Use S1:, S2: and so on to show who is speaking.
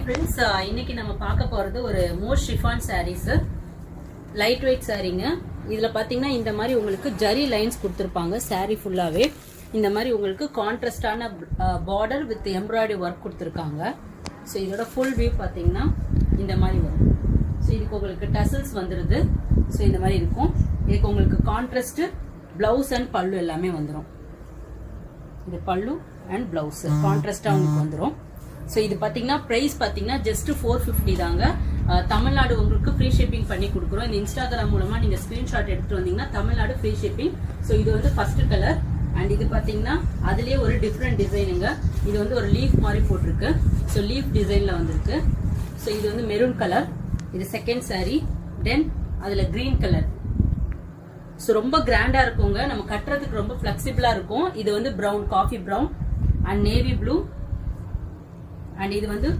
S1: Hi friends, இன்னைக்கு நம்ம பார்க்க போறது ஒரு மோர் ஷிஃபான் சாரீஸ், லைட் வெயிட் சாரீங்க. இதுல பாத்தீங்கன்னா இந்த மாதிரி உங்களுக்கு ஜரி லைன்ஸ் கொடுத்துருப்பாங்க. சாரீ ஃபுல்லாவே இந்த மாதிரி உங்களுக்கு கான்ட்ராஸ்டான பார்டர் வித் எம்ப்ராய்டரி ஒர்க் கொடுத்துருக்காங்க. ஸோ இதோட ஃபுல் வியூ பாத்தீங்கன்னா இந்த மாதிரி வரும். ஸோ இதுக்கு உங்களுக்கு டசல்ஸ் வந்துடுது. ஸோ இந்த மாதிரி இருக்கும். இதுக்கு உங்களுக்கு கான்ட்ராஸ்ட் பிளவுஸ் அண்ட் பல்லு எல்லாமே வந்துடும். இது பல்லு அண்ட் பிளவுஸ் கான்ட்ராஸ்டா உங்களுக்கு வந்துடும். ஸோ இது பார்த்தீங்கன்னா ப்ரைஸ் பார்த்தீங்கன்னா ஜஸ்ட் 450 தாங்க. தமிழ்நாடு உங்களுக்கு ஃப்ரீ ஷிப்பிங் பண்ணி கொடுக்குறோம். இந்த இன்ஸ்டாகிராம் மூலமா நீங்க ஸ்கிரீன்ஷாட் எடுத்துட்டு வந்தீங்கன்னா தமிழ்நாடு ஃப்ரீ ஷிப்பிங். ஸோ இது வந்து ஃபர்ஸ்ட் கலர் அண்ட் இது பார்த்தீங்கன்னா அதுலேயே ஒரு டிஃப்ரெண்ட் டிசைனுங்க. இது வந்து ஒரு லீஃப் மாதிரி போட்டிருக்கு. ஸோ லீஃப் டிசைன்ல வந்திருக்கு. ஸோ இது வந்து மெரூன் கலர். இது செகண்ட் சாரீ. தென் அதுல கிரீன் கலர். ஸோ ரொம்ப கிராண்டா இருக்குங்க. நம்ம கட்டுறதுக்கு ரொம்ப பிளெக்சிபிளா இருக்கும். இது வந்து brown, coffee brown and navy blue and இது வந்து